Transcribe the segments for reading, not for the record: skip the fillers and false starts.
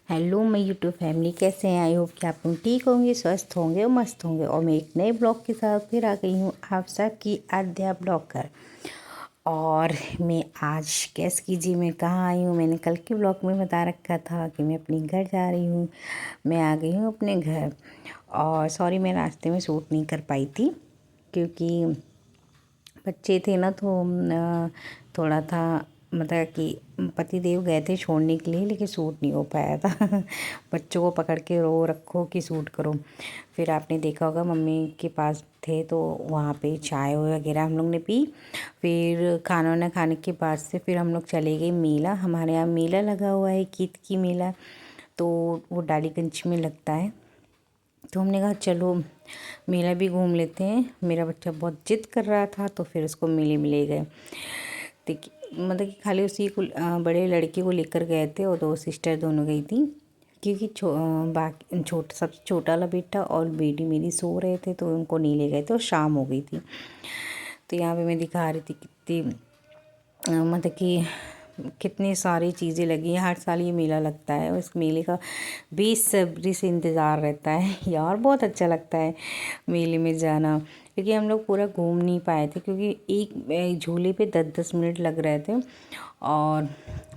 Hello मैं YouTube family, कैसे हैं? आई होप कि आप लोग ठीक होंगे, स्वस्थ होंगे और मस्त होंगे। और मैं एक नए ब्लॉग के साथ फिर आ गई हूँ, आप सब की आद्या ब्लॉगर। और मैं आज गैस कीजिए मैं कहाँ आई हूँ। मैंने कल के ब्लॉग में बता रखा था कि मैं अपने घर जा रही हूँ। मैं आ गई हूँ अपने घर। और सॉरी, मैं रास्ते में शूट नहीं कर पाई थी क्योंकि बच्चे थे ना, तो थोड़ा था, मतलब कि पति देव गए थे छोड़ने के लिए, लेकिन सूट नहीं हो पाया था। बच्चों को पकड़ के रो रखो कि सूट करो। फिर आपने देखा होगा मम्मी के पास थे, तो वहाँ पे चाय वगैरह हम लोग ने पी। फिर खाना वाना खाने के बाद से फिर हम लोग चले गए मेला। हमारे यहाँ मेला लगा हुआ है, कीत की मेला, तो वो डालीगंज में लगता है। तो हमने कहा चलो मेला भी घूम लेते हैं। मेरा बच्चा बहुत जिद कर रहा था, तो फिर उसको मेले में ले गए। मतलब कि खाली उसी को, बड़े लड़के को लेकर गए थे, और दो सिस्टर दोनों गई थी क्योंकि बाकी सबसे छोटा वाला बेटा और बेटी मेरी सो रहे थे, तो उनको नहीं ले गए थे और शाम हो गई थी। तो यहाँ पे मैं दिखा रही थी कितनी, मतलब कि कितनी सारी चीज़ें लगी हैं। हर साल ये मेला लगता है और इस मेले का बेसब्री से इंतज़ार रहता है। यार बहुत अच्छा लगता है मेले में जाना, क्योंकि हम लोग पूरा घूम नहीं पाए थे क्योंकि एक झूले पे 10-10 मिनट लग रहे थे। और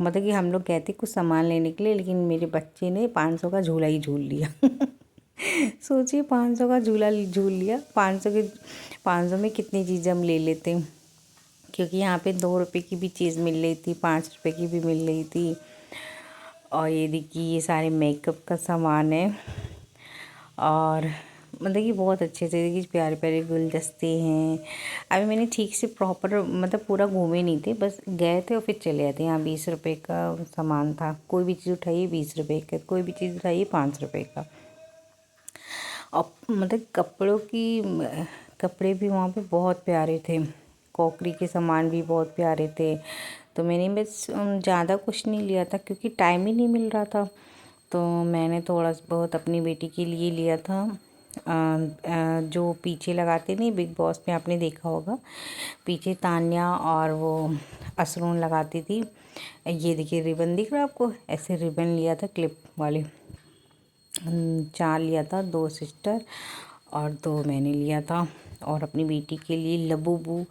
मतलब कि हम लोग गए थे कुछ सामान लेने के लिए, लेकिन मेरे बच्चे ने 500 का झूला ही झूल लिया। सोचिए 500 का झूला झूल लिया। 500 में कितनी चीज़ें हम ले लेते, क्योंकि यहाँ पे 2 रुपए की भी चीज़ मिल रही थी, 5 रुपए की भी मिल रही थी। और ये देखिए ये सारे मेकअप का सामान है। और मतलब कि बहुत अच्छे से देखिए प्यारे प्यारे गुलदस्ते हैं। अभी मैंने ठीक से प्रॉपर मतलब पूरा घूमे नहीं थे, बस गए थे और फिर चले आते। यहाँ 20 रुपए का सामान था, कोई भी चीज़ उठाइए 20 रुपए का, कोई भी चीज़ उठाइए 5 रुपए का। और मतलब कपड़े भी वहाँ पे बहुत प्यारे थे, कॉकरी के सामान भी बहुत प्यारे थे। तो मैंने बस ज़्यादा कुछ नहीं लिया था क्योंकि टाइम ही नहीं मिल रहा था। तो मैंने थोड़ा बहुत अपनी बेटी के लिए लिया था। जो पीछे लगाते नहीं बिग बॉस में, आपने देखा होगा, पीछे तान्या और वो असरून लगाती थी। ये देखिए रिबन दिख रहा है आपको, ऐसे रिबन लिया था क्लिप वाले। 4 लिया था, 2 सिस्टर और 2 मैंने लिया था। और अपनी बेटी के लिए लबूबू,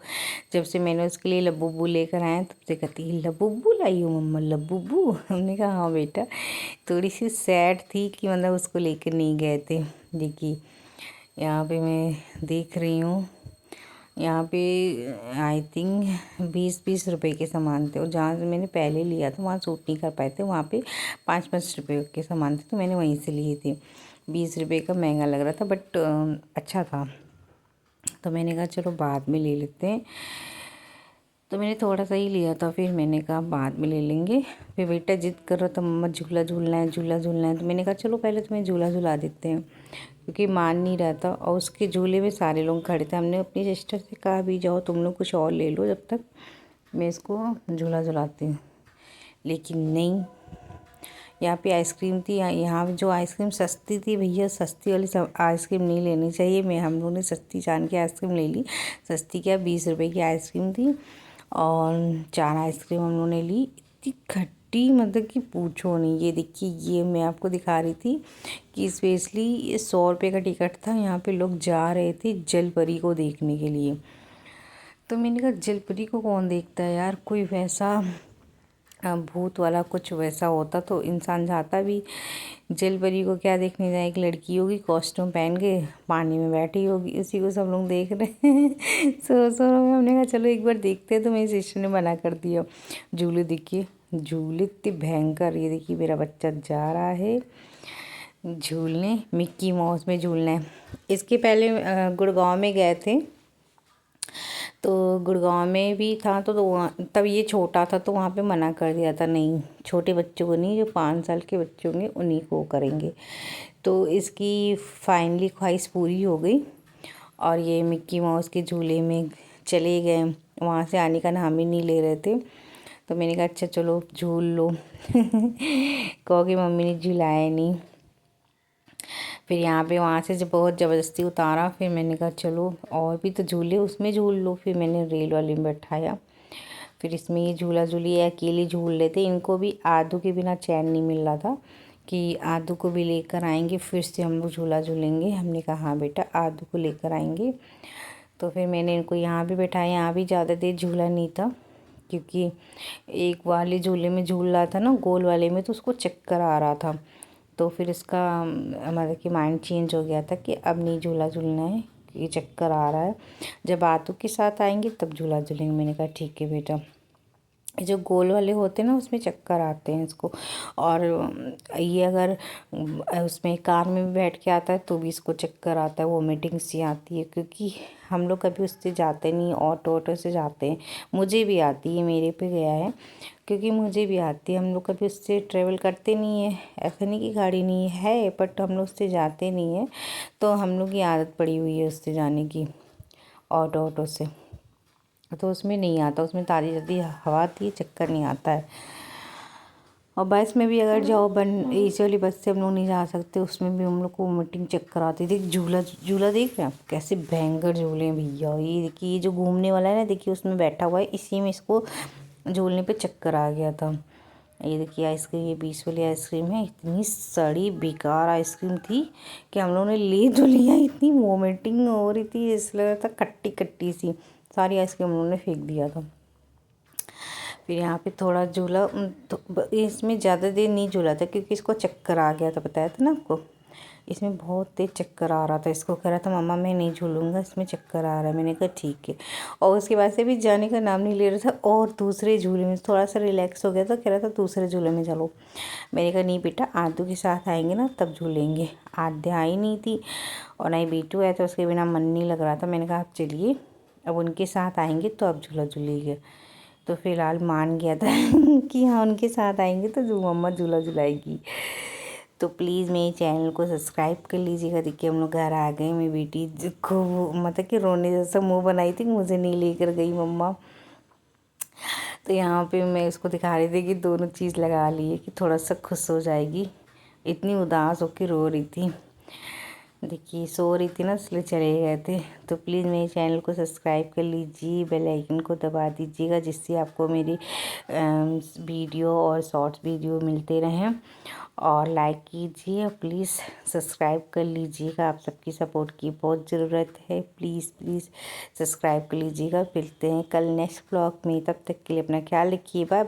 जब से मैंने उसके लिए लबूबू लेकर आए तब से कहती है लबूबू लाई हो मम्मा, लबूबू। हमने कहा हाँ बेटा। थोड़ी सी सैड थी कि मतलब उसको लेकर नहीं गए थे। देखिए यहाँ पे मैं देख रही हूँ, यहाँ पे आई थिंक 20-20 रुपए के सामान थे। और जहाँ से मैंने पहले लिया था वहाँ सूट नहीं कर पाए थे, वहाँ पे 5-5 रुपए के सामान थे, तो मैंने वहीं से लिए थे। 20 रुपए का महंगा लग रहा था, बट अच्छा था। तो मैंने कहा चलो बाद में ले लेते हैं। तो मैंने थोड़ा सा ही लिया था, फिर मैंने कहा बाद में ले लेंगे। फिर बेटा जिद कर रहा था मम्मा झूला झूलना है, झूला झूलना है। तो मैंने कहा चलो पहले तुम्हें झूला झूला देते हैं, क्योंकि मान नहीं रहा था। और उसके झूले में सारे लोग खड़े थे। हमने अपनी सिस्टर से कहा भी जाओ तुम लोग कुछ और ले लो, जब तक मैं इसको झूला झुलाती हूँ। लेकिन नहीं, यहाँ पे आइसक्रीम थी। यहाँ जो आइसक्रीम सस्ती थी, भैया सस्ती वाली सब आइसक्रीम नहीं लेनी चाहिए। हम लोगों ने सस्ती जान के आइसक्रीम ले ली। सस्ती क्या, 20 रुपए की आइसक्रीम थी और 4 आइसक्रीम हम लोगों ने ली। इतनी खट्टी, मतलब कि पूछो नहीं। ये देखिए, ये मैं आपको दिखा रही थी कि स्पेशली ये 100 रुपये का टिकट था। यहाँ पे लोग जा रहे थे जलपरी को देखने के लिए। तो मैंने कहा जलपरी को कौन देखता है यार, कोई वैसा भूत वाला कुछ वैसा होता तो इंसान जाता भी। जलपरी को क्या देखने जाए, एक लड़की होगी कॉस्ट्यूम पहन के पानी में बैठी होगी, उसी को सब लोग देख रहे हैं। सो हमने कहा चलो एक बार देखते हैं, तो मेरी सिस्टर ने मना कर दिया। झूले देखिए, झूले इतने भयंकर। ये देखिए मेरा बच्चा जा रहा है झूलने, मिक्की माउस में झूलना है। इसके पहले गुड़गांव में गए थे, तो गुड़गांव में भी था, तब ये छोटा था, तो वहाँ पे मना कर दिया था, नहीं छोटे बच्चों को नहीं, जो 5 साल के बच्चे होंगे उन्हीं को करेंगे। तो इसकी फाइनली ख्वाहिश पूरी हो गई और ये मिक्की माउस के झूले में चले गए। वहाँ से आने का नाम ही नहीं ले रहे थे। तो मैंने कहा अच्छा चलो झूल लो। कहोगे मम्मी ने झुलाया नहीं। फिर यहाँ पे वहाँ से जब बहुत ज़बरदस्ती उतारा, फिर मैंने कहा चलो और भी तो झूले उसमें झूल लो। फिर मैंने रेल वाले में बैठाया। फिर इसमें ये झूला झूली अकेले झूल रहे थे। इनको भी आदू के बिना चैन नहीं मिल रहा था कि आदू को भी लेकर आएंगे, फिर से हम लोग झूला झूलेंगे। हमने कहा हाँ बेटा आदू को लेकर आएंगे। तो फिर मैंने इनको यहाँ भी बैठाया। यहाँ भी ज़्यादा देर झूला नहीं था, क्योंकि एक वाले झूले में झूल रहा था ना, गोल वाले में, तो उसको चक्कर आ रहा था। तो फिर इसका मतलब कि माइंड चेंज हो गया था कि अब नहीं झूला झूलना है, ये चक्कर आ रहा है, जब आदू के साथ आएंगे तब झूला झूलेंगे। मैंने कहा ठीक है बेटा। जो गोल वाले होते हैं ना, उसमें चक्कर आते हैं इसको। और ये अगर उसमें कार में भी बैठ के आता है तो भी इसको चक्कर आता है, वोमिटिंग सी आती है, क्योंकि हम लोग कभी उससे जाते नहीं, ऑटो से जाते हैं। मुझे भी आती है, मेरे पे गया है, क्योंकि मुझे भी आती है। हम लोग कभी उससे ट्रेवल करते नहीं है, ऐसा नहीं कि गाड़ी नहीं है, बट हम लोग उससे जाते नहीं है। तो हम लोग की आदत पड़ी हुई है उससे जाने की, ऑटो से। तो उसमें नहीं आता, उसमें ताज़ी ताज़ी हवा आती है, चक्कर नहीं आता है। और बस में भी अगर जाओ, एसी वाली बस से हम लोग नहीं जा सकते, उसमें भी हम लोग को वोमिटिंग चक्कर आती है। देख झूला देख रहे हैं आप, कैसे भयंकर झूले हैं भैया। ये देखिए, ये जो घूमने वाला है ना, देखिए उसमें बैठा हुआ है, इसी में इसको झूलने पे चक्कर आ गया था। ये देखिए आइसक्रीम, ये 20 वाली आइसक्रीम है। इतनी सड़ी बेकार आइसक्रीम थी कि हम लोगों ने ले तो लिया, इतनी वोमिटिंग हो रही थी, इसलिए लग रहा था खट्टी खट्टी सी। सारी आइसक्रीम हम लोगों ने फेंक दिया था। फिर यहाँ पे थोड़ा झूला, तो इसमें ज़्यादा देर नहीं झूला था, क्योंकि इसको चक्कर आ गया था, बताया था ना आपको। इसमें बहुत तेज चक्कर आ रहा था, इसको कह रहा था मम्मा मैं नहीं झूलूंगा, इसमें चक्कर आ रहा है। मैंने कहा ठीक है। और उसके बाद से भी जाने का नाम नहीं ले रहा था। और दूसरे झूले में थोड़ा सा रिलैक्स हो गया तो कह रहा था दूसरे झूले में चलो। मैंने कहा नहीं बेटा, आदू के साथ आएंगे ना तब झूलेंगे। आद्या आई नहीं थी और ना ही बीटू आया था, उसके बिना मन नहीं लग रहा था। मैंने कहा आप चलिए, अब उनके साथ आएंगे तो अब झूला झूलेंगे। तो फिलहाल मान गया था कि हाँ उनके साथ आएंगे तो जो मम्मा झूला झुलाएगी। तो प्लीज़ मेरे चैनल को सब्सक्राइब कर लीजिएगा। देखिए हम लोग घर आ गए। मेरी बेटी को मतलब कि रोने जैसा मुंह बनाई थी, मुझे नहीं लेकर गई मम्मा। तो यहाँ पे मैं उसको दिखा रही थी कि दोनों चीज़ लगा ली है, कि थोड़ा सा खुश हो जाएगी। इतनी उदास होकर रो रही थी। देखिए सो रही थी ना, इसलिए चले गए थे। तो प्लीज़ मेरे चैनल को सब्सक्राइब कर लीजिए, बेल आइकन को दबा दीजिएगा, जिससे आपको मेरी वीडियो और शॉर्ट्स वीडियो मिलते रहें। और लाइक कीजिए, प्लीज़ सब्सक्राइब कर लीजिएगा। आप सबकी सपोर्ट की बहुत ज़रूरत है। प्लीज़ प्लीज़ सब्सक्राइब कर लीजिएगा। मिलते हैं कल नेक्स्ट ब्लॉग में, तब तक के लिए अपना ख्याल रखिए। बाय।